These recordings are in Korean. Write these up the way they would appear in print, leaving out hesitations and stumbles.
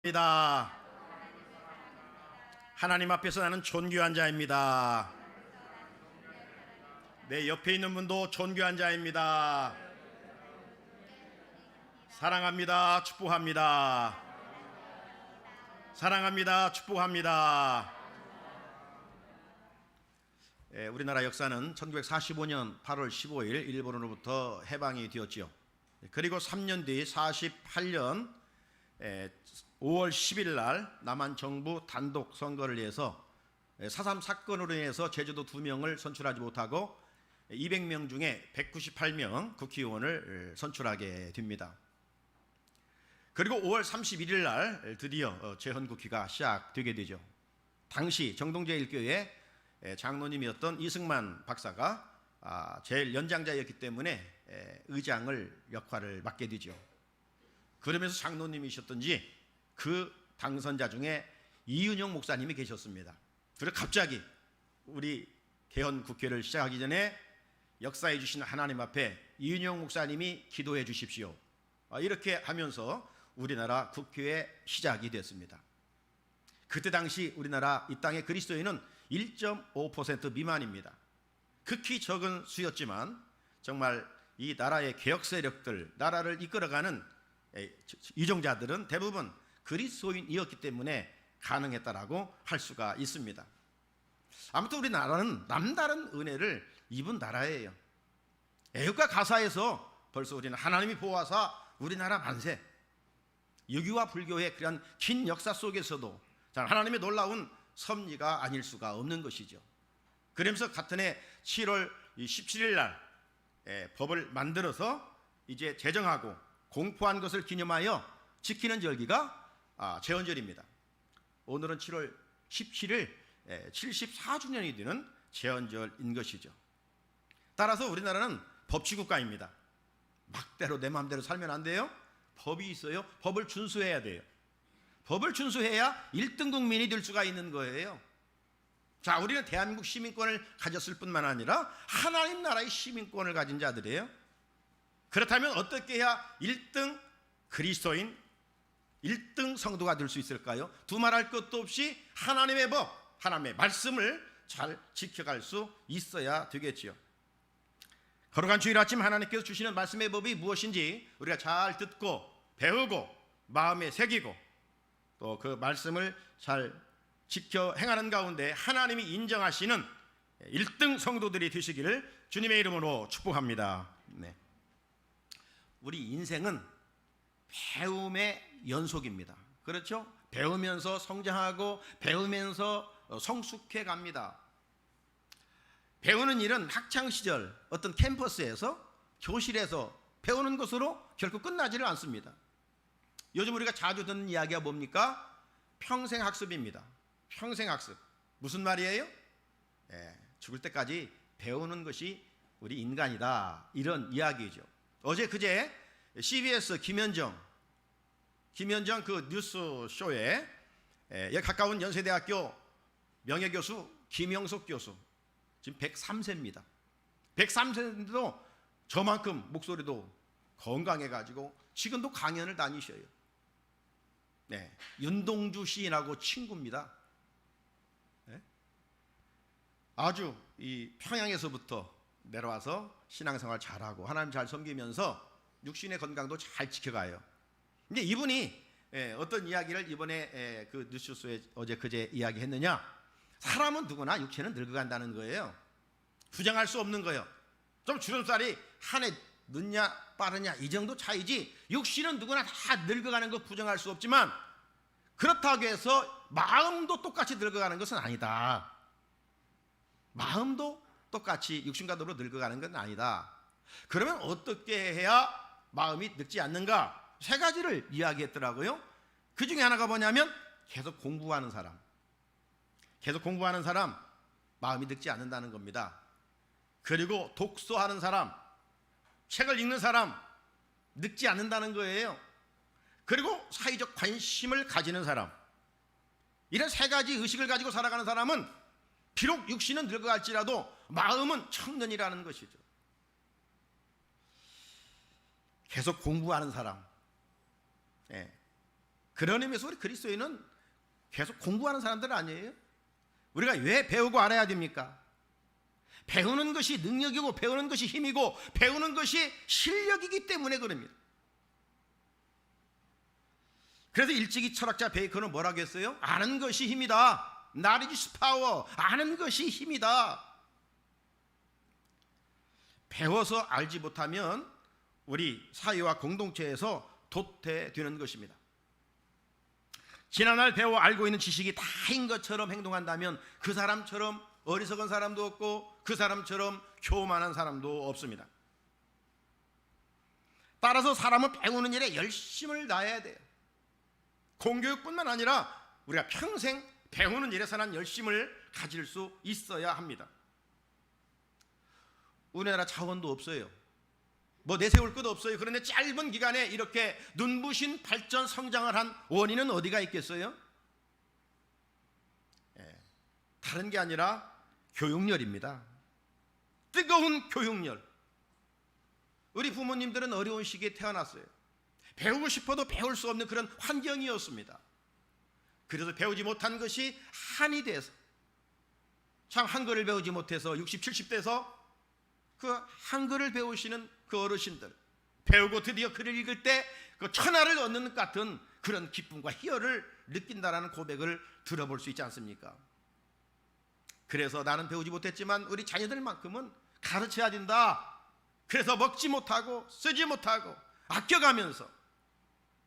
입니다. 하나님 앞에서 나는 존귀한 자입니다. 내 옆에 있는 분도 존귀한 자입니다. 사랑합니다. 축복합니다. 사랑합니다. 축복합니다. 우리나라 역사는 1945년 8월 15일 일본으로부터 해방이 되었지요. 그리고 3년 뒤 48년 5월 10일 날 남한 정부 단독 선거를 위해서 4.3 사건으로 인해서 제주도 2명을 선출하지 못하고 200명 중에 198명 국회의원을 선출하게 됩니다. 그리고 5월 31일 날 드디어 재헌국회가 시작되게 되죠. 당시 정동제일교회 장로님이었던 이승만 박사가 제일 연장자였기 때문에 의장을 역할을 맡게 되죠. 그러면서 장로님이셨던지 그 당선자 중에 이은영 목사님이 계셨습니다. 그래서 갑자기 우리 개헌 국회를 시작하기 전에 역사해 주신 하나님 앞에 이은영 목사님이 기도해 주십시오. 이렇게 하면서 우리나라 국회의 시작이 됐습니다. 그때 당시 우리나라 이 땅의 그리스도인은 1.5% 미만입니다. 극히 적은 수였지만 정말 이 나라의 개혁 세력들, 나라를 이끌어가는 유정자들은 대부분 그리스도인이었기 때문에 가능했다라고 할 수가 있습니다. 아무튼 우리나라는 남다른 은혜를 입은 나라예요. 애국가 가사에서 벌써 우리는 하나님이 보호하사 우리나라 만세, 유교와 불교의 그런 긴 역사 속에서도 하나님의 놀라운 섭리가 아닐 수가 없는 것이죠. 그러면서 같은 해 7월 17일 날 법을 만들어서 이제 제정하고 공포한 것을 기념하여 지키는 절기가 제헌절입니다. 오늘은 7월 17일 74주년이 되는 제헌절인 것이죠. 따라서 우리나라는 법치국가입니다. 막대로 내 마음대로 살면 안 돼요. 법이 있어요. 법을 준수해야 돼요. 법을 준수해야 1등 국민이 될 수가 있는 거예요. 자, 우리는 대한민국 시민권을 가졌을 뿐만 아니라 하나님 나라의 시민권을 가진 자들이에요. 그렇다면 어떻게 해야 1등 그리스도인, 1등 성도가 될 수 있을까요? 두말할 것도 없이 하나님의 법, 하나님의 말씀을 잘 지켜갈 수 있어야 되겠지요. 거룩한 주일 아침 하나님께서 주시는 말씀의 법이 무엇인지 우리가 잘 듣고 배우고 마음에 새기고 또 그 말씀을 잘 지켜 행하는 가운데 하나님이 인정하시는 1등 성도들이 되시기를 주님의 이름으로 축복합니다. 네. 우리 인생은 배움의 연속입니다. 그렇죠? 배우면서 성장하고 배우면서 성숙해 갑니다. 배우는 일은 학창시절 어떤 캠퍼스에서 교실에서 배우는 것으로 결코 끝나지를 않습니다. 요즘 우리가 자주 듣는 이야기가 뭡니까? 평생학습입니다. 평생학습. 무슨 말이에요? 죽을 때까지 배우는 것이 우리 인간이다, 이런 이야기죠. 어제 그제 CBS 김현정 그 뉴스쇼에 가까운 연세대학교 명예교수 김영석 교수, 지금 103세입니다. 103세인데도 저만큼 목소리도 건강해가지고 지금도 강연을 다니셔요. 네, 윤동주 시인하고 친구입니다. 네? 아주 이 평양에서부터 내려와서 신앙생활 잘하고 하나님 잘 섬기면서 육신의 건강도 잘 지켜가요. 근데 이분이 어떤 이야기를 이번에 그 뉴스쇼에 어제 그제 이야기했느냐? 사람은 누구나 육체는 늙어간다는 거예요. 부정할 수 없는 거예요. 좀 주름살이 한 해 늦냐 빠르냐 이 정도 차이지 육신은 누구나 다 늙어가는 거 부정할 수 없지만 그렇다고 해서 마음도 똑같이 늙어가는 것은 아니다. 마음도 똑같이 육신과도로 늙어가는 건 아니다. 그러면 어떻게 해야 마음이 늙지 않는가? 3가지를 이야기했더라고요. 그 중에 하나가 뭐냐면 계속 공부하는 사람. 계속 공부하는 사람 마음이 늙지 않는다는 겁니다. 그리고 독서하는 사람, 책을 읽는 사람 늙지 않는다는 거예요. 그리고 사회적 관심을 가지는 사람, 이런 3가지 의식을 가지고 살아가는 사람은 비록 육신은 늙어갈지라도 마음은 청년이라는 것이죠. 계속 공부하는 사람, 그런 의미에서 우리 그리스도인은 계속 공부하는 사람들 아니에요? 우리가 왜 배우고 알아야 됩니까? 배우는 것이 능력이고 배우는 것이 힘이고 배우는 것이 실력이기 때문에 그럽니다. 그래서 일찍이 철학자 베이컨은 뭐라고 했어요? 아는 것이 힘이다. Knowledge is power. 아는 것이 힘이다. 배워서 알지 못하면 우리 사회와 공동체에서 도태되는 것입니다. 지난날 배워 알고 있는 지식이 다인 것처럼 행동한다면 그 사람처럼 어리석은 사람도 없고 그 사람처럼 교만한 사람도 없습니다. 따라서 사람은 배우는 일에 열심을 다해야 돼요. 공교육뿐만 아니라 우리가 평생 배우는 일에서는 열심을 가질 수 있어야 합니다. 우리나라 자원도 없어요. 뭐 내세울 것도 없어요. 그런데 짧은 기간에 이렇게 눈부신 발전 성장을 한 원인은 어디가 있겠어요? 다른 게 아니라 교육열입니다. 뜨거운 교육열. 우리 부모님들은 어려운 시기에 태어났어요. 배우고 싶어도 배울 수 없는 그런 환경이었습니다. 그래서 배우지 못한 것이 한이 돼서 참 한글을 배우지 못해서 60, 70대에서 그 한글을 배우시는 그 어르신들, 배우고 드디어 글을 읽을 때 그 천하를 얻는 것 같은 그런 기쁨과 희열을 느낀다라는 고백을 들어볼 수 있지 않습니까? 그래서 나는 배우지 못했지만 우리 자녀들만큼은 가르쳐야 된다. 그래서 먹지 못하고 쓰지 못하고 아껴가면서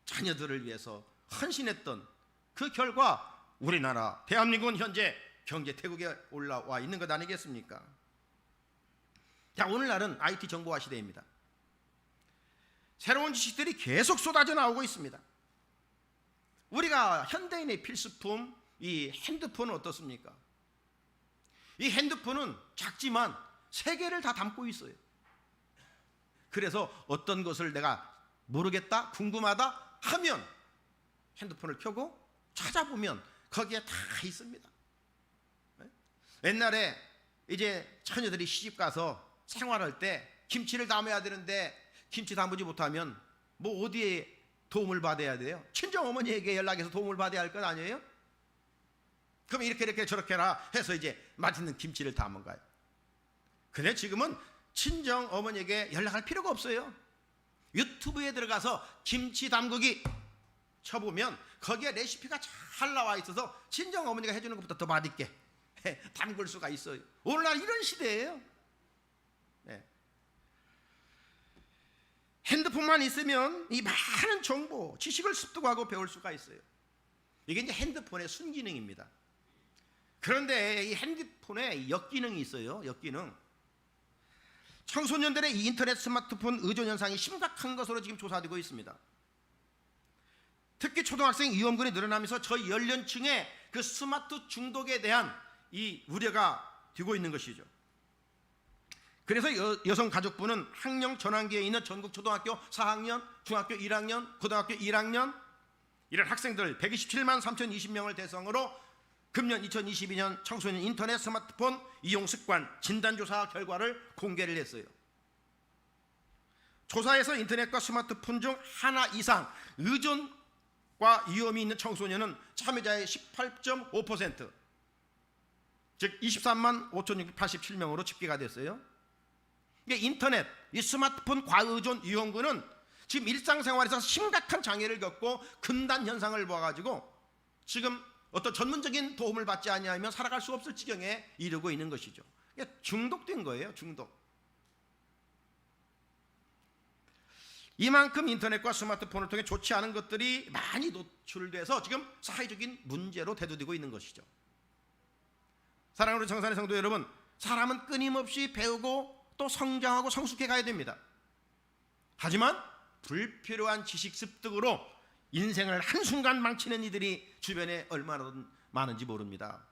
자녀들을 위해서 헌신했던 그 결과 우리나라 대한민국은 현재 경제 태국에 올라와 있는 것 아니겠습니까? 자, 오늘날은 IT 정보화 시대입니다. 새로운 지식들이 계속 쏟아져 나오고 있습니다. 우리가 현대인의 필수품 이 핸드폰은 어떻습니까? 이 핸드폰은 작지만 세계를 다 담고 있어요. 그래서 어떤 것을 내가 모르겠다, 궁금하다 하면 핸드폰을 켜고 찾아보면 거기에 다 있습니다. 옛날에 이제 처녀들이 시집가서 생활할 때 김치를 담아야 되는데 김치 담그지 못하면 뭐 어디에 도움을 받아야 돼요? 친정어머니에게 연락해서 도움을 받아야 할 것 아니에요? 그럼 이렇게 저렇게라 해서 이제 맛있는 김치를 담은 거예요. 근데 지금은 친정어머니에게 연락할 필요가 없어요. 유튜브에 들어가서 김치 담그기 쳐보면 거기에 레시피가 잘 나와 있어서 친정어머니가 해주는 것보다 더 맛있게 담글 수가 있어요. 오늘날 이런 시대예요. 네. 핸드폰만 있으면 이 많은 정보, 지식을 습득하고 배울 수가 있어요. 이게 이제 핸드폰의 순기능입니다. 그런데 이 핸드폰에 역기능이 있어요. 역기능. 청소년들의 이 인터넷 스마트폰 의존 현상이 심각한 것으로 지금 조사되고 있습니다. 특히 초등학생 위험군이 늘어나면서 저희 연령층의 그 스마트 중독에 대한 이 우려가 되고 있는 것이죠. 그래서 여성가족부는 학령 전환기에 있는 전국 초등학교 4학년, 중학교 1학년, 고등학교 1학년 이런 학생들 127만 3,020명을 대상으로 금년 2022년 청소년 인터넷 스마트폰 이용 습관 진단조사 결과를 공개를 했어요. 조사에서 인터넷과 스마트폰 중 하나 이상 의존과 위험이 있는 청소년은 참여자의 18.5%, 즉 23만 5,687명으로 집계가 됐어요. 이게 인터넷, 이 스마트폰 과의존 위험군은 지금 일상생활에서 심각한 장애를 겪고 금단 현상을 보아가지고 지금 어떤 전문적인 도움을 받지 아니하면 살아갈 수 없을 지경에 이르고 있는 것이죠. 중독된 거예요. 중독. 이만큼 인터넷과 스마트폰을 통해 좋지 않은 것들이 많이 노출돼서 지금 사회적인 문제로 대두되고 있는 것이죠. 사랑하는 청산의 성도 여러분, 사람은 끊임없이 배우고 또 성장하고 성숙해 가야 됩니다. 하지만 불필요한 지식 습득으로 인생을 한순간 망치는 이들이 주변에 얼마나 많은지 모릅니다.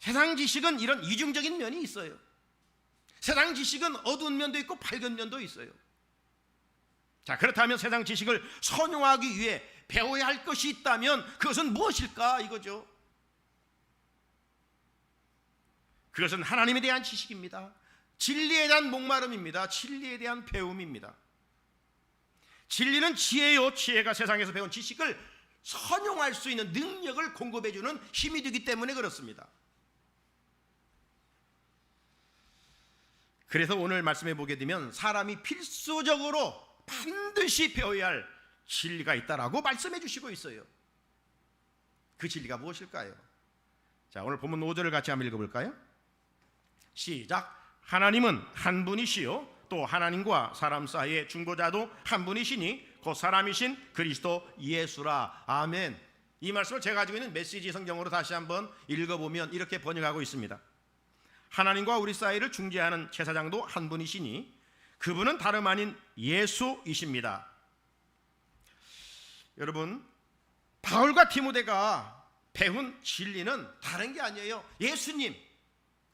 세상 지식은 이런 이중적인 면이 있어요. 세상 지식은 어두운 면도 있고 밝은 면도 있어요. 자, 그렇다면 세상 지식을 선용하기 위해 배워야 할 것이 있다면 그것은 무엇일까 이거죠. 그것은 하나님에 대한 지식입니다. 진리에 대한 목마름입니다. 진리에 대한 배움입니다. 진리는 지혜요, 지혜가 세상에서 배운 지식을 선용할 수 있는 능력을 공급해주는 힘이 되기 때문에 그렇습니다. 그래서 오늘 말씀해 보게 되면 사람이 필수적으로 반드시 배워야 할 진리가 있다라고 말씀해 주시고 있어요. 그 진리가 무엇일까요? 자, 오늘 본문 5절을 같이 한번 읽어볼까요? 시작. 하나님은 한 분이시요 또 하나님과 사람 사이의 중보자도 한 분이시니 곧 사람이신 그리스도 예수라. 아멘. 이 말씀을 제가 가지고 있는 메시지 성경으로 다시 한번 읽어보면 이렇게 번역하고 있습니다. 하나님과 우리 사이를 중재하는 제사장도 한 분이시니 그분은 다름 아닌 예수이십니다. 여러분, 바울과 디모데가 배운 진리는 다른 게 아니에요. 예수님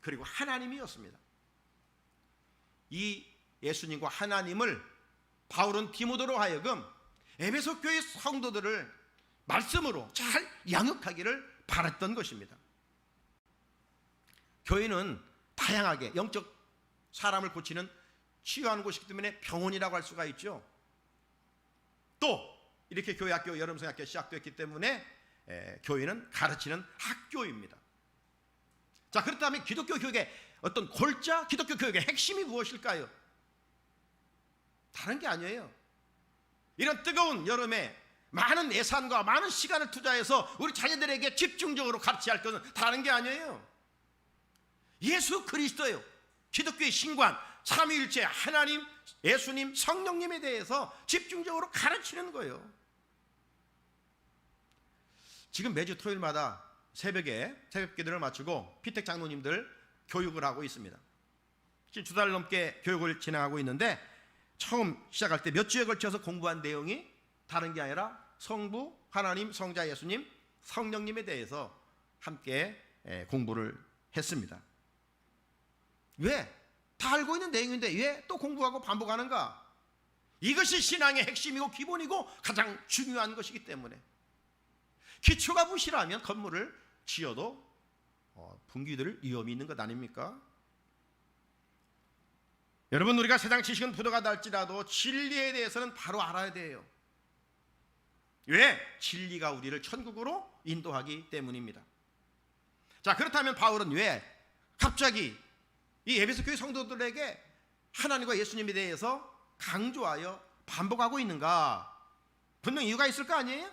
그리고 하나님이었습니다. 이 예수님과 하나님을 바울은 디모데로 하여금 에베소 교회 성도들을 말씀으로 잘 양육하기를 바랐던 것입니다. 교회는 다양하게 영적 사람을 고치는 치유하는 곳이기 때문에 병원이라고 할 수가 있죠. 또 이렇게 교회 학교 여름성학교 시작됐기 때문에 교회는 가르치는 학교입니다. 자, 그렇다면 기독교 교육의 어떤 골자, 기독교 교육의 핵심이 무엇일까요? 다른 게 아니에요. 이런 뜨거운 여름에 많은 예산과 많은 시간을 투자해서 우리 자녀들에게 집중적으로 가르쳐야 할 것은 다른 게 아니에요. 예수 그리스도예요. 기독교의 신관, 삼위일체 하나님, 예수님, 성령님에 대해서 집중적으로 가르치는 거예요. 지금 매주 토요일마다 새벽에 새벽기도를 마치고 피택 장로님들 교육을 하고 있습니다. 지금 2달 넘게 교육을 진행하고 있는데 처음 시작할 때 몇 주에 걸쳐서 공부한 내용이 다른 게 아니라 성부, 하나님, 성자 예수님, 성령님에 대해서 함께 공부를 했습니다. 왜? 다 알고 있는 내용인데 왜 또 공부하고 반복하는가? 이것이 신앙의 핵심이고 기본이고 가장 중요한 것이기 때문에. 기초가 부실하면 건물을 지어도 붕괴될 위험이 있는 것 아닙니까? 여러분, 우리가 세상 지식은 부족하다 할지라도 진리에 대해서는 바로 알아야 돼요. 왜? 진리가 우리를 천국으로 인도하기 때문입니다. 자, 그렇다면 바울은 왜 갑자기 이 에베소 교회 성도들에게 하나님과 예수님에 대해서 강조하여 반복하고 있는가? 분명 이유가 있을 거 아니에요?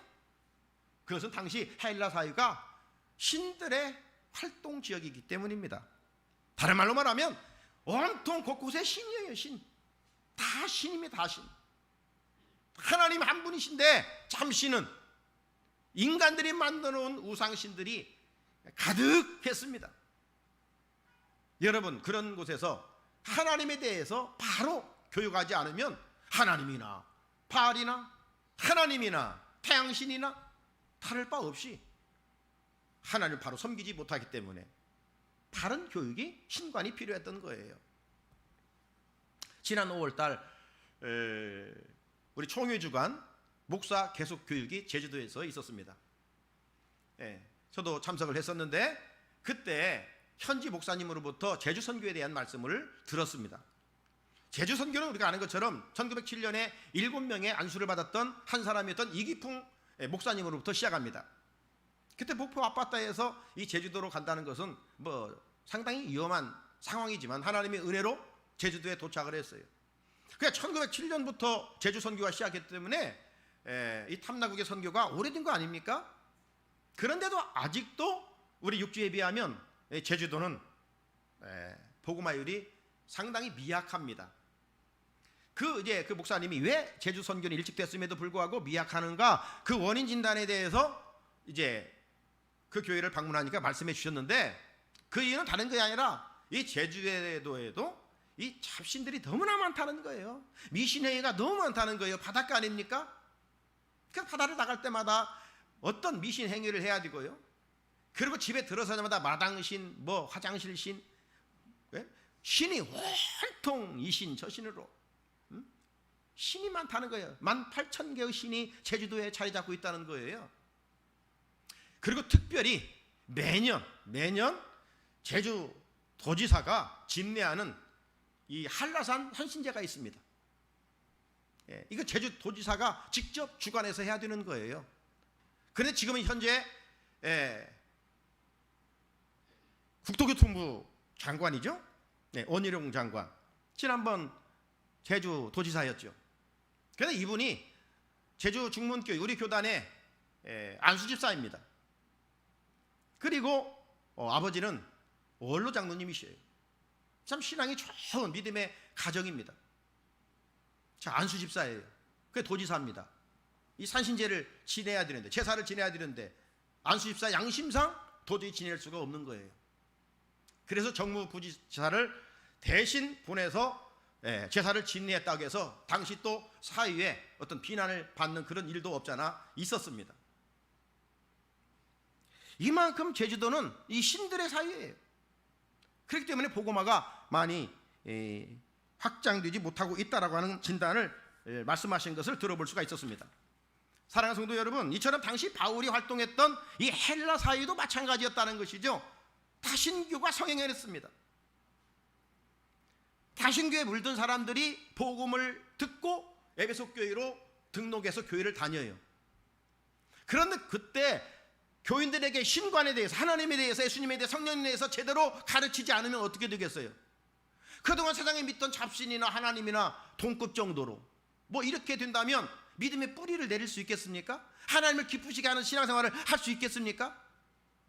그것은 당시 헬라 사회가 신들의 활동 지역이기 때문입니다. 다른 말로 말하면 온통 곳곳에 신이에요. 신. 다 신입니다. 다 신. 하나님 한 분이신데 잠시는 인간들이 만들어 놓은 우상신들이 가득했습니다. 여러분, 그런 곳에서 하나님에 대해서 바로 교육하지 않으면 하나님이나 바알이나 하나님이나 태양신이나 다를 바 없이 하나님을 바로 섬기지 못하기 때문에 바른 교육이 신관이 필요했던 거예요. 지난 5월달 우리 총회주간 목사 계속 교육이 제주도에서 있었습니다. 저도 참석을 했었는데 그때 현지 목사님으로부터 제주 선교에 대한 말씀을 들었습니다. 제주 선교는 우리가 아는 것처럼 1907년에 7명의 안수를 받았던 한 사람이었던 이기풍 목사님으로부터 시작합니다. 그때 목포 앞바다에서 이 제주도로 간다는 것은 뭐 상당히 위험한 상황이지만 하나님의 은혜로 제주도에 도착을 했어요. 그러니까 1907년부터 제주 선교가 시작했기 때문에 이 탐나국의 선교가 오래된 거 아닙니까? 그런데도 아직도 우리 육지에 비하면 제주도는 복음화율이 상당히 미약합니다. 그 목사님이 왜 제주 선교는 일찍 됐음에도 불구하고 미약하는가, 그 원인 진단에 대해서 이제 그 교회를 방문하니까 말씀해 주셨는데, 그 이유는 다른 게 아니라 이 제주도에도 이 잡신들이 너무나 많다는 거예요. 미신행위가 너무 많다는 거예요. 바닷가 아닙니까? 그 바다를 나갈 때마다 어떤 미신행위를 해야 되고요. 그리고 집에 들어서자마자 마당신, 뭐 화장실신, 신이 온통 이 신 저 신으로 신이 많다는 거예요. 18,000개의 신이 제주도에 자리 잡고 있다는 거예요. 그리고 특별히 매년 제주 도지사가 집례하는 이 한라산 헌신제가 있습니다. 이거 제주도지사가 직접 주관해서 해야 되는 거예요. 그런데 지금은 현재 국토교통부 장관이죠. 원희룡 장관. 지난번 제주도지사였죠. 그런데 이분이 제주 중문교회 우리 교단의 안수집사입니다. 그리고 아버지는 원로 장로님이시에요. 참 신앙이 좋은 믿음의 가정입니다. 자, 안수집사예요. 그게 도지사입니다. 이 산신제를 지내야 되는데, 제사를 지내야 되는데 안수집사 양심상 도저히 지낼 수가 없는 거예요. 그래서 정무부지사를 대신 보내서 제사를 지냈다고 해서 당시 또 사회에 어떤 비난을 받는 그런 일도 없잖아 있었습니다. 이만큼 제주도는 이 신들의 사회예요. 그렇기 때문에 복음화가 많이 확장되지 못하고 있다라고 하는 진단을 말씀하신 것을 들어볼 수가 있었습니다. 사랑하는 성도 여러분, 이처럼 당시 바울이 활동했던 이 헬라 사회도 마찬가지였다는 것이죠. 다신교가 성행했습니다. 다신교에 물든 사람들이 복음을 듣고 에베소 교회로 등록해서 교회를 다녀요. 그런데 그때 교인들에게 신관에 대해서, 하나님에 대해서, 예수님에 대해서, 성령에 대해서 제대로 가르치지 않으면 어떻게 되겠어요? 그동안 세상에 믿던 잡신이나 하나님이나 동급 정도로 뭐 이렇게 된다면 믿음의 뿌리를 내릴 수 있겠습니까? 하나님을 기쁘시게 하는 신앙생활을 할 수 있겠습니까?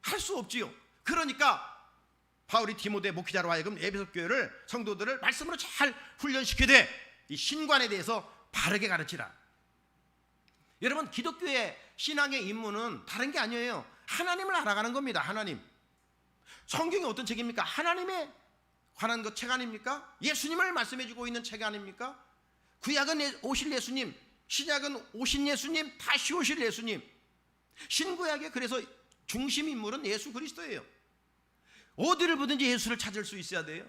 할 수 없지요. 그러니까 바울이 디모데 목회자로 하여금 에베소 교회를, 성도들을 말씀으로 잘 훈련시키되 이 신관에 대해서 바르게 가르치라. 여러분, 기독교의 신앙의 임무는 다른 게 아니에요. 하나님을 알아가는 겁니다. 하나님. 성경이 어떤 책입니까? 하나님에 관한 것 책 아닙니까? 예수님을 말씀해주고 있는 책 아닙니까? 구약은 오실 예수님, 신약은 오신 예수님, 다시 오실 예수님. 신구약에 그래서 중심 인물은 예수 그리스도예요. 어디를 보든지 예수를 찾을 수 있어야 돼요.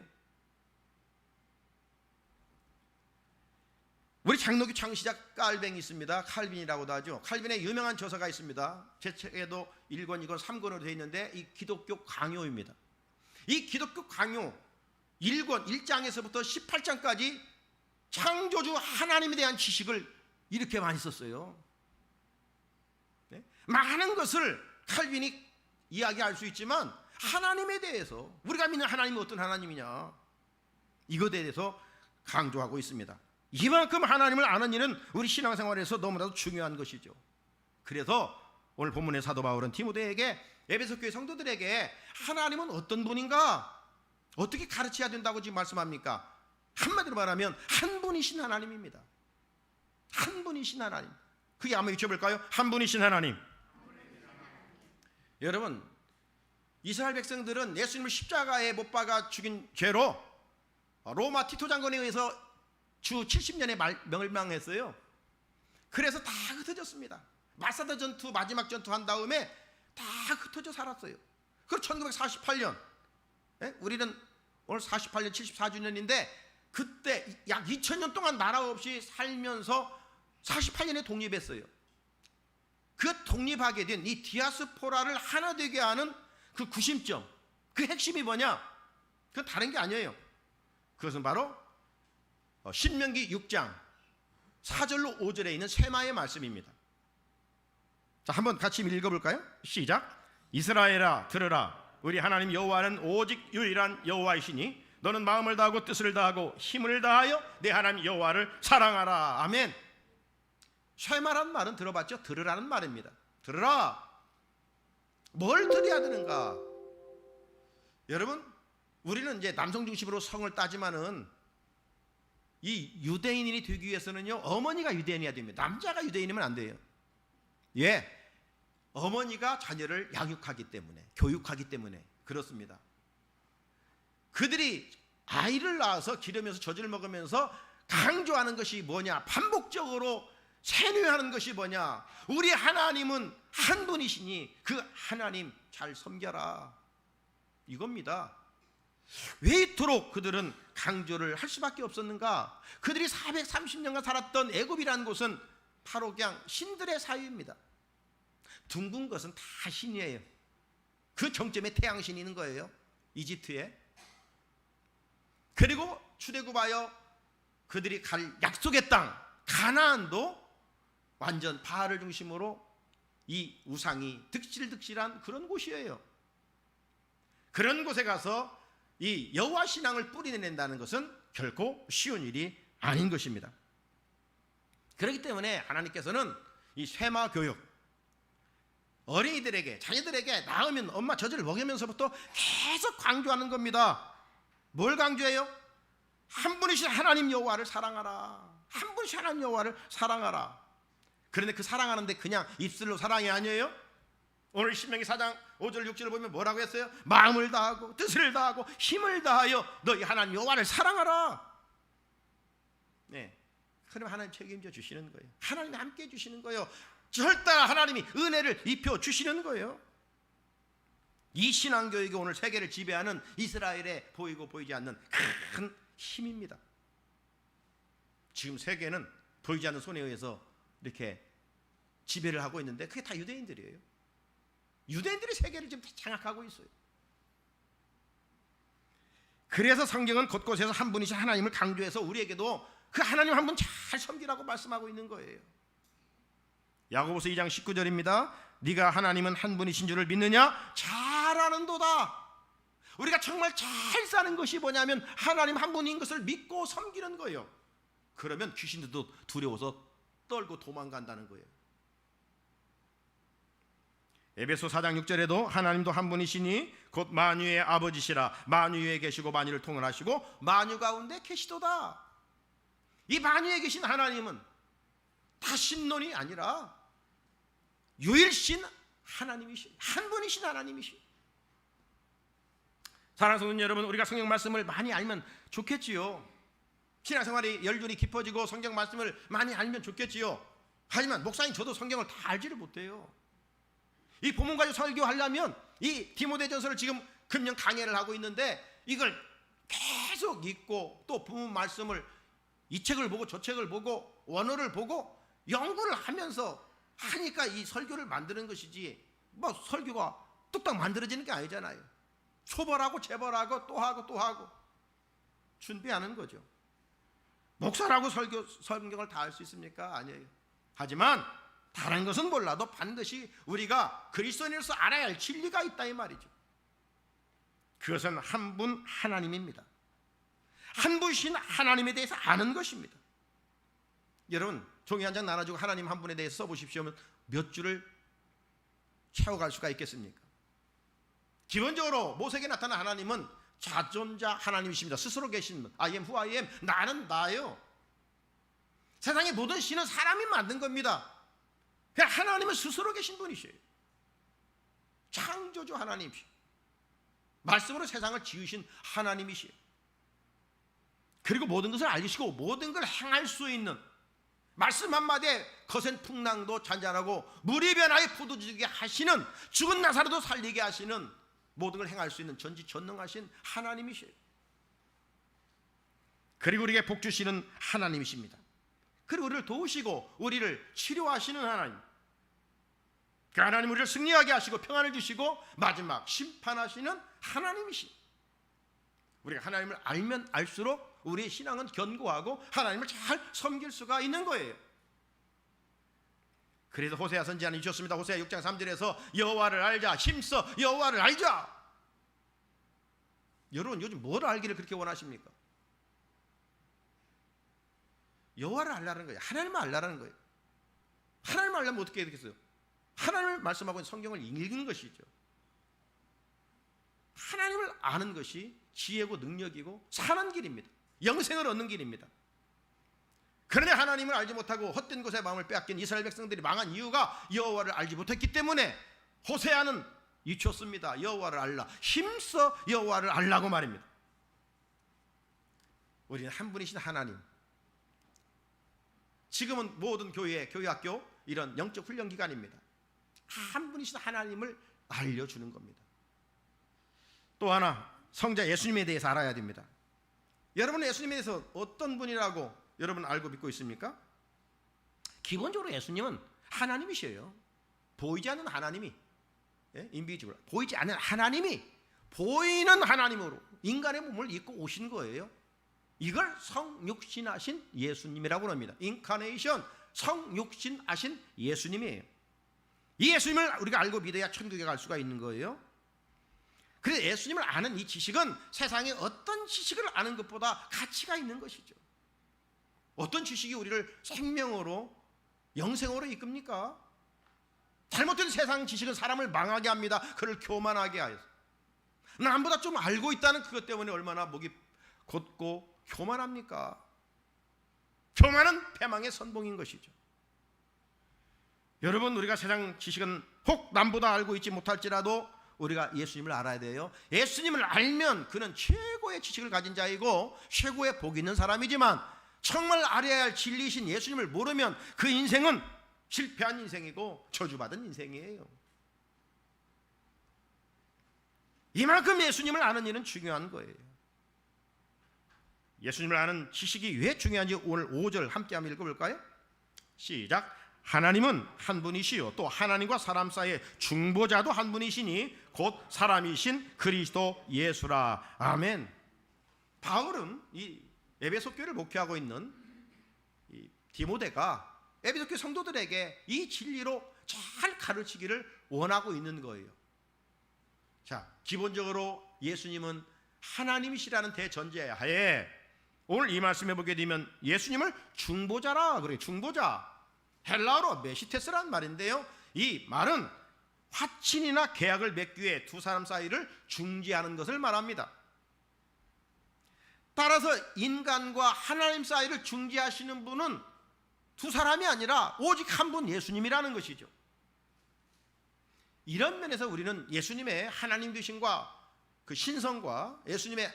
우리 장로교 창시자 칼뱅이 있습니다. 칼빈이라고도 하죠. 칼빈의 유명한 저서가 있습니다. 제 책에도 1권, 2권, 3권으로 되어 있는데 이 기독교 강요입니다. 이 기독교 강요 1권 1장에서부터 18장까지 창조주 하나님에 대한 지식을 이렇게 많이 썼어요. 네? 많은 것을 칼빈이 이야기할 수 있지만 하나님에 대해서, 우리가 믿는 하나님은 어떤 하나님이냐, 이것에 대해서 강조하고 있습니다. 이만큼 하나님을 아는 일은 우리 신앙생활에서 너무나도 중요한 것이죠. 그래서 오늘 본문의 사도 바울은 디모데에게, 에베소 교회 성도들에게 하나님은 어떤 분인가, 어떻게 가르쳐야 된다고 지금 말씀합니까? 한마디로 말하면 한 분이신 하나님입니다. 한 분이신 하나님. 그게 한번 외쳐볼까요? 한 분이신 하나님. 여러분, 이스라엘 백성들은 예수님을 십자가에 못 박아 죽인 죄로 로마 티토 장군에 의해서 주 70년에 멸망했어요. 그래서 다 흩어졌습니다. 마사다 전투, 마지막 전투 한 다음에 다 흩어져 살았어요. 그 1948년, 우리는 오늘 48년 74주년인데 그때 약 2000년 동안 나라 없이 살면서 48년에 독립했어요. 그 독립하게 된 이 디아스포라를 하나 되게 하는 그 구심점, 그 핵심이 뭐냐? 그건 다른 게 아니에요. 그것은 바로 신명기 6장 4절로 5절에 있는 세마의 말씀입니다. 자, 한번 같이 읽어볼까요? 시작. 이스라엘아 들으라. 우리 하나님 여호와는 오직 유일한 여호와이시니 너는 마음을 다하고 뜻을 다하고 힘을 다하여 내 하나님 여호와를 사랑하라. 아멘. 쉐마란 말은 들어봤죠? 들으라는 말입니다. 들으라. 뭘 들어야 되는가? 여러분, 우리는 이제 남성 중심으로 성을 따지만은 이 유대인이 되기 위해서는요, 어머니가 유대인이어야 됩니다. 남자가 유대인이면 안 돼요. 예, 어머니가 자녀를 양육하기 때문에, 교육하기 때문에 그렇습니다. 그들이 아이를 낳아서 기르면서 젖을 먹으면서 강조하는 것이 뭐냐? 반복적으로 세뇌하는 것이 뭐냐? 우리 하나님은 한 분이시니 그 하나님 잘 섬겨라, 이겁니다. 왜 이토록 그들은 강조를 할 수밖에 없었는가? 그들이 430년간 살았던 애굽이라는 곳은 바로 그냥 신들의 사유입니다. 둥근 것은 다 신이에요. 그 정점에 태양신이 있는 거예요, 이집트에. 그리고 출애굽하여 그들이 갈 약속의 땅, 가나안도 완전 바알을 중심으로 이 우상이 득실득실한 그런 곳이에요. 그런 곳에 가서 이 여호와 신앙을 뿌리낸다는 것은 결코 쉬운 일이 아닌 것입니다. 그렇기 때문에 하나님께서는 이 쇠마 교육, 어린이들에게, 자녀들에게 낳으면 엄마 젖을 먹이면서부터 계속 강조하는 겁니다. 뭘 강조해요? 한 분이신 하나님 여호와를 사랑하라. 한 분이신 하나님 여호와를 사랑하라. 그런데 그 사랑하는데 그냥 입술로 사랑이 아니에요. 오늘 신명기 4장 5절 6절을 보면 뭐라고 했어요? 마음을 다하고 뜻을 다하고 힘을 다하여 너희 하나님 여호와를 사랑하라. 네, 그럼 하나님 책임져 주시는 거예요. 하나님이 함께 해주시는 거예요. 절대 하나님이 은혜를 입혀 주시는 거예요. 이 신앙교육이 오늘 세계를 지배하는 이스라엘에 보이고 보이지 않는 큰 힘입니다. 지금 세계는 보이지 않는 손에 의해서 이렇게 지배를 하고 있는데 그게 다 유대인들이에요. 유대인들이 세계를 지금 장악하고 있어요. 그래서 성경은 곳곳에서 한 분이신 하나님을 강조해서 우리에게도 그 하나님 한 분 잘 섬기라고 말씀하고 있는 거예요. 야고보서 2장 19절입니다. 네가 하나님은 한 분이신 줄을 믿느냐? 잘 아는도다. 우리가 정말 잘 사는 것이 뭐냐면 하나님 한 분인 것을 믿고 섬기는 거예요. 그러면 귀신들도 두려워서 떨고 도망간다는 거예요. 에베소 4장 6절에도 하나님도 한 분이시니 곧 만유의 아버지시라. 만유에 계시고 만유를 통원하시고 만유 가운데 계시도다. 이 만유에 계신 하나님은 다신론이 아니라 유일신 하나님이신, 한 분이신 하나님이신. 사랑하는 성도 여러분, 우리가 성경 말씀을 많이 알면 좋겠지요. 신앙생활이 열륜이 깊어지고 성경 말씀을 많이 알면 좋겠지요. 하지만 목사님 저도 성경을 다 알지를 못해요. 이 본문 가지고 설교하려면 이 디모데전서를 지금 금년 강해를 하고 있는데 이걸 계속 읽고 또 본문 말씀을 이 책을 보고 저 책을 보고 원어를 보고 연구를 하면서 하니까 이 설교를 만드는 것이지 뭐 설교가 뚝딱 만들어지는 게 아니잖아요. 초벌하고 재벌하고 또 하고 또 하고 준비하는 거죠. 목사라고 성경을 다 할 수 있습니까? 아니에요. 하지만 다른 것은 몰라도 반드시 우리가 그리스도인으로서 알아야 할 진리가 있다 이 말이죠. 그것은 한 분 하나님입니다. 한 분이신 하나님에 대해서 아는 것입니다. 여러분 종이 한 장 나눠주고 하나님 한 분에 대해서 써보십시오. 몇 줄을 채워갈 수가 있겠습니까? 기본적으로 모세에게 나타난 하나님은 자존자 하나님이십니다. 스스로 계신 분, I am who I am, 나는 나예요. 세상의 모든 신은 사람이 만든 겁니다. 그냥 하나님은 스스로 계신 분이시에요. 창조주 하나님이시에요. 말씀으로 세상을 지으신 하나님이시에요. 그리고 모든 것을 알리시고 모든 걸 행할 수 있는, 말씀 한마디에 거센 풍랑도 잔잔하고 물이 변하여 포도주게 하시는, 죽은 나사로도 살리게 하시는, 모든 걸 행할 수 있는 전지전능하신 하나님이시에요. 그리고 우리에게 복 주시는 하나님이십니다. 그리고 우리를 도우시고 우리를 치료하시는 하나님, 그 하나님 우리를 승리하게 하시고 평안을 주시고 마지막 심판하시는 하나님이십니다. 우리가 하나님을 알면 알수록 우리의 신앙은 견고하고 하나님을 잘 섬길 수가 있는 거예요. 그래서 호세아 선지자는 주셨습니다. 호세아 6장 3절에서 여호와를 알자, 힘써 여호와를 알자. 여러분 요즘 뭘 알기를 그렇게 원하십니까? 여호와를 알라는 거예요. 하나님을 알라는 거예요. 하나님을 알려면 어떻게 해야 되겠어요? 하나님을 말씀하고 있는 성경을 읽는 것이죠. 하나님을 아는 것이 지혜고 능력이고 사는 길입니다. 영생을 얻는 길입니다. 그런데 하나님을 알지 못하고 헛된 것에 마음을 빼앗긴 이스라엘 백성들이 망한 이유가 여호와를 알지 못했기 때문에 호세아는 이쳤습니다. 여호와를 알라, 힘써 여호와를 알라고 말입니다. 우리는 한 분이신 하나님, 지금은 모든 교회, 교회학교 이런 영적 훈련 기관입니다. 한 분이신 하나님을 알려주는 겁니다. 또 하나, 성자 예수님에 대해서 알아야 됩니다. 여러분은 예수님에 대해서 어떤 분이라고 여러분 알고 믿고 있습니까? 기본적으로 예수님은 하나님이셔요. 보이지 않는 하나님이, 인비지블, 보이지 않는 하나님이 보이는 하나님으로 인간의 몸을 입고 오신 거예요. 이걸 성육신하신 예수님이라고 합니다. 인카네이션, 성육신하신 예수님이에요. 이 예수님을 우리가 알고 믿어야 천국에 갈 수가 있는 거예요. 그래서 예수님을 아는 이 지식은 세상의 어떤 지식을 아는 것보다 가치가 있는 것이죠. 어떤 지식이 우리를 생명으로, 영생으로 이끕니까? 잘못된 세상 지식은 사람을 망하게 합니다. 그를 교만하게 하여서. 남보다 좀 알고 있다는 그것 때문에 얼마나 목이 곧고 교만합니까? 교만은 패망의 선봉인 것이죠. 여러분, 우리가 세상 지식은 혹 남보다 알고 있지 못할지라도 우리가 예수님을 알아야 돼요. 예수님을 알면 그는 최고의 지식을 가진 자이고 최고의 복이 있는 사람이지만, 정말 알아야 할 진리이신 예수님을 모르면 그 인생은 실패한 인생이고 저주받은 인생이에요. 이만큼 예수님을 아는 일은 중요한 거예요. 예수님을 아는 지식이 왜 중요한지 오늘 5절 함께 한번 읽어볼까요? 시작. 하나님은 한 분이시요 또 하나님과 사람 사이의 중보자도 한 분이시니 곧 사람이신 그리스도 예수라. 아멘. 바울은 이 에베소 교회를 목회하고 있는 이 디모데가 에베소 교회 성도들에게 이 진리로 잘 가르치기를 원하고 있는 거예요. 자, 기본적으로 예수님은 하나님이시라는 대전제하에 오늘 이 말씀해 보게 되면 예수님을 중보자라 그래요. 중보자. 헬라어로 메시테스라는 말인데요, 이 말은 화친이나 계약을 맺기 위해 두 사람 사이를 중지하는 것을 말합니다. 따라서 인간과 하나님 사이를 중지하시는 분은 두 사람이 아니라 오직 한 분 예수님이라는 것이죠. 이런 면에서 우리는 예수님의 하나님 되심과 그 신성과 예수님의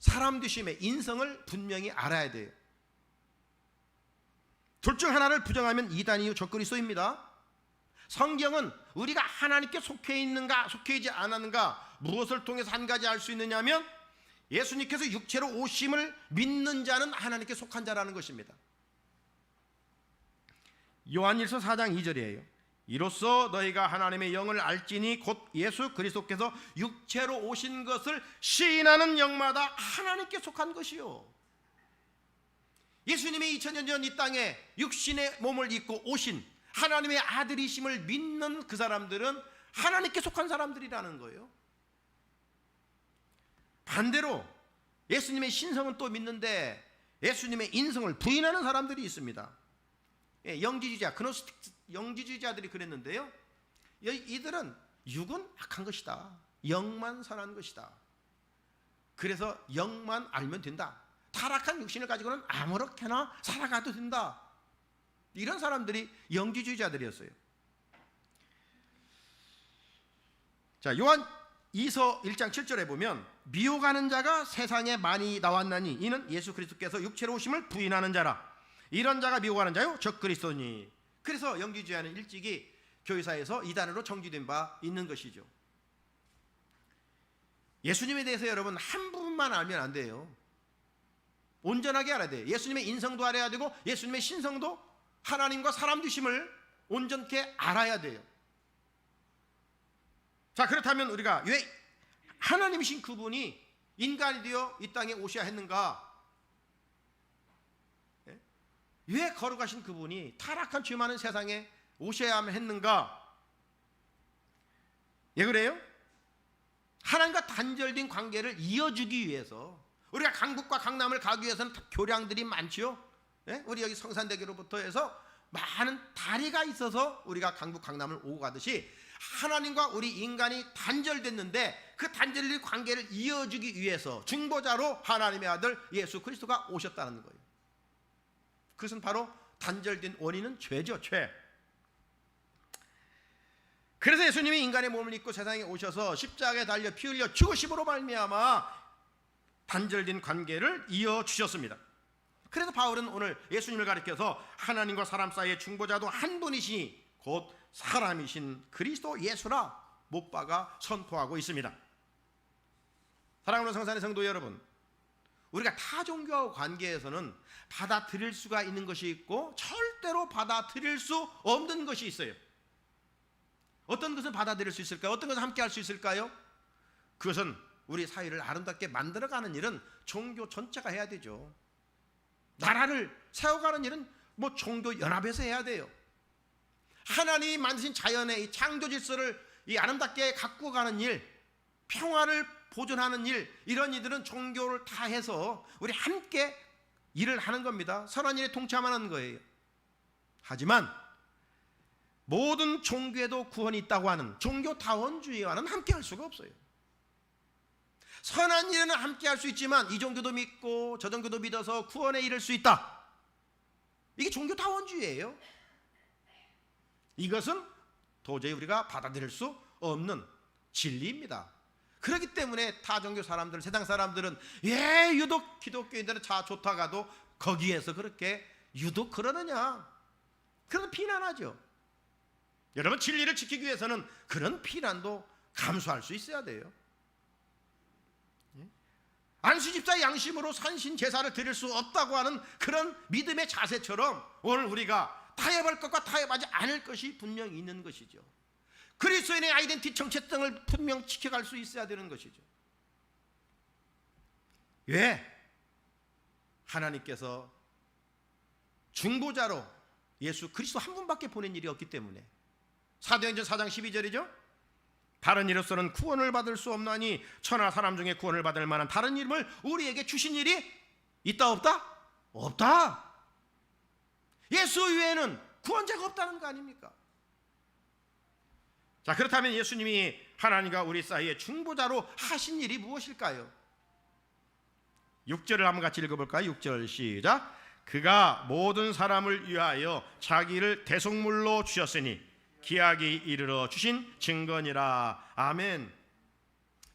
사람 되심의 인성을 분명히 알아야 돼요. 둘 중 하나를 부정하면 이단이요 적그리스도입니다. 성경은 우리가 하나님께 속해 있는가 속해 있지 않았는가 무엇을 통해서 한 가지 알 수 있느냐면 예수님께서 육체로 오심을 믿는 자는 하나님께 속한 자라는 것입니다. 요한일서 4장 2절이에요. 이로써 너희가 하나님의 영을 알지니 곧 예수 그리스도께서 육체로 오신 것을 시인하는 영마다 하나님께 속한 것이요. 예수님이 2000년 전 이 땅에 육신의 몸을 입고 오신 하나님의 아들이심을 믿는 그 사람들은 하나님께 속한 사람들이라는 거예요. 반대로 예수님의 신성은 또 믿는데 예수님의 인성을 부인하는 사람들이 있습니다. 영지주의자, 그노스틱 영지주의자들이 그랬는데요, 이들은 육은 악한 것이다, 영만 선한 것이다. 그래서 영만 알면 된다. 타락한 육신을 가지고는 아무렇게나 살아가도 된다. 이런 사람들이 영지주의자들이었어요. 자, 요한 2서 1장 7절에 보면 미혹하는 자가 세상에 많이 나왔나니 이는 예수 그리스도께서 육체로 오심을 부인하는 자라. 이런 자가 미혹하는 자요 적그리스도니. 그래서 영지주의자는 일찍이 교회사에서 이단으로 정지된 바 있는 것이죠. 예수님에 대해서 여러분 한 부분만 알면 안 돼요. 온전하게 알아야 돼요. 예수님의 인성도 알아야 되고 예수님의 신성도 하나님과 사람 되심을 온전케 알아야 돼요. 자, 그렇다면 우리가 왜 하나님이신 그분이 인간이 되어 이 땅에 오셔야 했는가? 왜 거룩하신 그분이 타락한 죄 많은 세상에 오셔야 했는가? 예, 그래요? 하나님과 단절된 관계를 이어주기 위해서, 우리가 강북과 강남을 가기 위해서는 교량들이 많지요. 예? 우리 여기 성산대교로부터 해서 많은 다리가 있어서 우리가 강북 강남을 오고 가듯이 하나님과 우리 인간이 단절됐는데 그 단절된 관계를 이어주기 위해서 중보자로 하나님의 아들 예수 그리스도가 오셨다는 거예요. 그것은 바로 단절된 원인은 죄죠, 죄. 그래서 예수님이 인간의 몸을 입고 세상에 오셔서 십자가에 달려 피 흘려 죽으심으로 말미암아 단절된 관계를 이어주셨습니다. 그래서 바울은 오늘 예수님을 가리켜서 하나님과 사람 사이의 중보자도 한 분이시니 곧 사람이신 그리스도 예수라 못 박아 선포하고 있습니다. 사랑하는 성산의 성도 여러분, 우리가 타 종교와 관계에서는 받아들일 수가 있는 것이 있고 절대로 받아들일 수 없는 것이 있어요. 어떤 것은 받아들일 수 있을까요? 어떤 것은 함께 할 수 있을까요? 그것은 우리 사회를 아름답게 만들어가는 일은 종교 전체가 해야 되죠. 나라를 세워가는 일은 종교 연합에서 해야 돼요. 하나님이 만드신 자연의 이 창조 질서를 이 아름답게 가꾸어 가는 일, 평화를 보존하는 일, 이런 일들은 종교를 다 해서 우리 함께 일을 하는 겁니다. 선한 일에 동참하는 거예요. 하지만 모든 종교에도 구원이 있다고 하는 종교다원주의와는 함께 할 수가 없어요. 선한 일에는 함께 할 수 있지만 이 종교도 믿고 저 종교도 믿어서 구원에 이를 수 있다, 이게 종교다원주의예요. 이것은 도저히 우리가 받아들일 수 없는 진리입니다. 그렇기 때문에 타종교 사람들, 세상 사람들은 왜 유독 기독교인들은 자 좋다가도 거기에서 그렇게 유독 그러느냐, 그런 비난하죠. 여러분, 진리를 지키기 위해서는 그런 비난도 감수할 수 있어야 돼요. 안수집사의 양심으로 산신 제사를 드릴 수 없다고 하는 그런 믿음의 자세처럼 오늘 우리가 타협할 것과 타협하지 않을 것이 분명히 있는 것이죠. 그리스도인의 아이덴티티 정체성을 분명 지켜갈 수 있어야 되는 것이죠. 왜? 하나님께서 중보자로 예수 그리스도 한 분밖에 보낸 일이 없기 때문에. 사도행전 4장 12절이죠. 다른 이로서는 구원을 받을 수 없나니 천하 사람 중에 구원을 받을 만한 다른 이름을 우리에게 주신 일이 있다 없다? 없다. 예수 외에는 구원자가 없다는 거 아닙니까? 자, 그렇다면 예수님이 하나님과 우리 사이에 중보자로 하신 일이 무엇일까요? 6절을 한번 같이 읽어볼까요? 6절 시작. 그가 모든 사람을 위하여 자기를 대속물로 주셨으니 기약이 이르러 주신 증거니라. 아멘.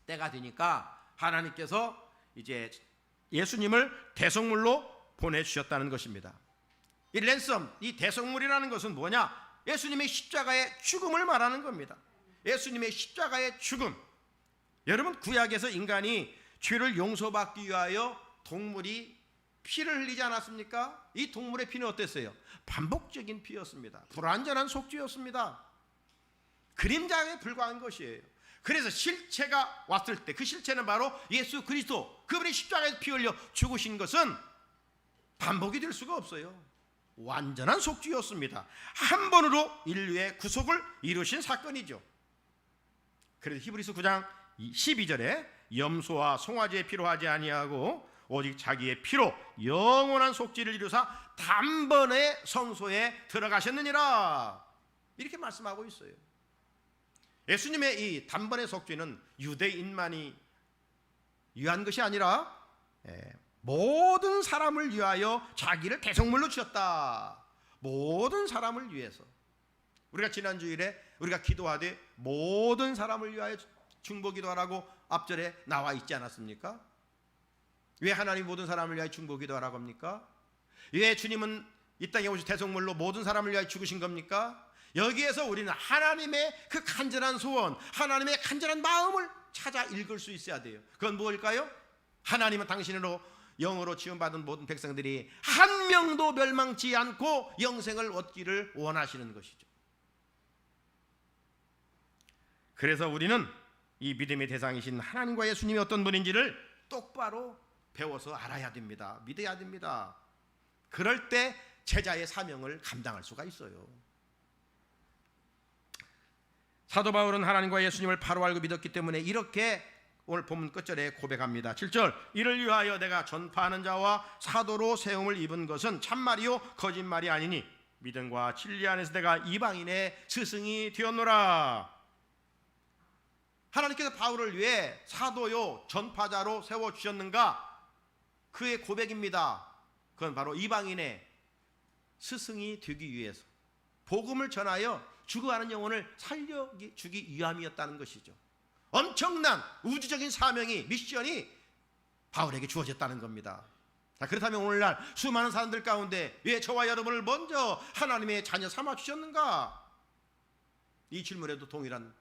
때가 되니까 하나님께서 이제 예수님을 대속물로 보내주셨다는 것입니다. 이 랜섬, 이 대속물이라는 것은 뭐냐? 예수님의 십자가의 죽음을 말하는 겁니다. 예수님의 십자가의 죽음. 여러분, 구약에서 인간이 죄를 용서받기 위하여 동물이 피를 흘리지 않았습니까? 이 동물의 피는 어땠어요? 반복적인 피였습니다. 불완전한 속죄였습니다. 그림자에 불과한 것이에요. 그래서 실체가 왔을 때 그 실체는 바로 예수 그리스도, 그분이 십자가에서 피 흘려 죽으신 것은 반복이 될 수가 없어요. 완전한 속죄였습니다. 한 번으로 인류의 구속을 이루신 사건이죠. 그래서 히브리서 9장 12절에 염소와 송아지의 피로 하지 아니하고 오직 자기의 피로 영원한 속죄를 이루사 단번에 성소에 들어가셨느니라, 이렇게 말씀하고 있어요. 예수님의 이 단번의 속죄는 유대인만이 위한 것이 아니라 모든 사람을 위하여 자기를 대속물로 주셨다. 모든 사람을 위해서. 우리가 지난 주일에 우리가 기도하되 모든 사람을 위하여 중보기도하라고 앞절에 나와 있지 않았습니까? 왜 하나님 모든 사람을 위하여 중보기도하라고 합니까? 왜 주님은 이 땅에 오신 대속물로 모든 사람을 위하여 죽으신 겁니까? 여기에서 우리는 하나님의 그 간절한 소원, 하나님의 간절한 마음을 찾아 읽을 수 있어야 돼요. 그건 무엇일까요? 하나님은 당신으로 영으로 지원받은 모든 백성들이 한 명도 멸망치 않고 영생을 얻기를 원하시는 것이죠. 그래서 우리는 이 믿음의 대상이신 하나님과 예수님이 어떤 분인지를 똑바로 배워서 알아야 됩니다. 믿어야 됩니다. 그럴 때 제자의 사명을 감당할 수가 있어요. 사도 바울은 하나님과 예수님을 바로 알고 믿었기 때문에 이렇게 오늘 본문 끝절에 고백합니다. 7절, 이를 위하여 내가 전파하는 자와 사도로 세움을 입은 것은 참말이요 거짓말이 아니니 믿음과 진리 안에서 내가 이방인의 스승이 되었노라. 하나님께서 바울을 위해 사도요 전파자로 세워주셨는가? 그의 고백입니다. 그건 바로 이방인의 스승이 되기 위해서, 복음을 전하여 죽어가는 영혼을 살려주기 위함이었다는 것이죠. 엄청난 우주적인 사명이, 미션이 바울에게 주어졌다는 겁니다. 자, 그렇다면 오늘날 수많은 사람들 가운데 왜 저와 여러분을 먼저 하나님의 자녀 삼아 주셨는가? 이 질문에도 동일한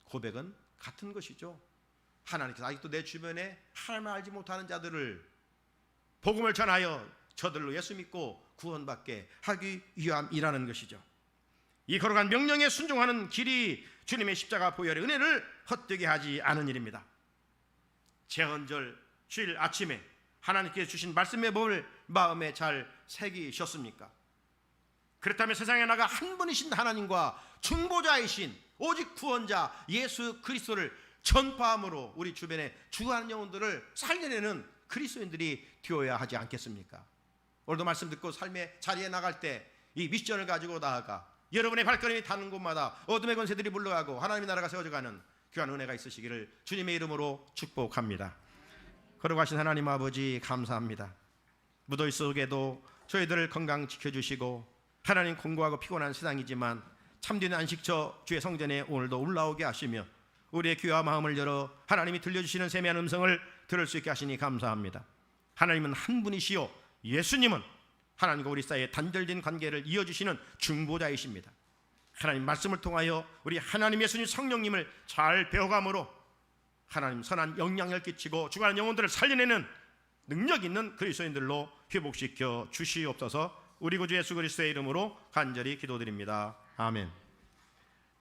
고백은 같은 것이죠. 하나님께서 아직도 내 주변에 하나님을 알지 못하는 자들을 복음을 전하여 저들로 예수 믿고 구원받게 하기 위함이라는 것이죠. 이 거룩한 명령에 순종하는 길이 주님의 십자가 보혈의 은혜를 헛되게 하지 않은 일입니다. 제헌절 주일 아침에 하나님께서 주신 말씀의 법을 마음에 잘 새기셨습니까? 그렇다면 세상에 나가 한 분이신 하나님과 중보자이신 오직 구원자 예수 그리스도를 전파함으로 우리 주변에 죽어가는 영혼들을 살려내는 그리스도인들이 되어야 하지 않겠습니까? 오늘도 말씀 듣고 삶의 자리에 나갈 때 이 미션을 가지고 나아가 여러분의 발걸음이 닿는 곳마다 어둠의 권세들이 물러가고 하나님의 나라가 세워져가는 귀한 은혜가 있으시기를 주님의 이름으로 축복합니다. 걸어가신 하나님 아버지 감사합니다. 무더위 속에도 저희들을 건강 지켜주시고 하나님 공고하고 피곤한 세상이지만 참된 안식처 주의 성전에 오늘도 올라오게 하시며 우리의 귀와 마음을 열어 하나님이 들려주시는 세미한 음성을 들을 수 있게 하시니 감사합니다. 하나님은 한 분이시요 예수님은 하나님과 우리 사이에 단절된 관계를 이어주시는 중보자이십니다. 하나님 말씀을 통하여 우리 하나님 예수님 성령님을 잘 배워감으로 하나님 선한 영향을 끼치고 죽어가는 영혼들을 살려내는 능력 있는 그리스도인들로 회복시켜 주시옵소서. 우리 구주 예수 그리스도의 이름으로 간절히 기도드립니다. 아멘.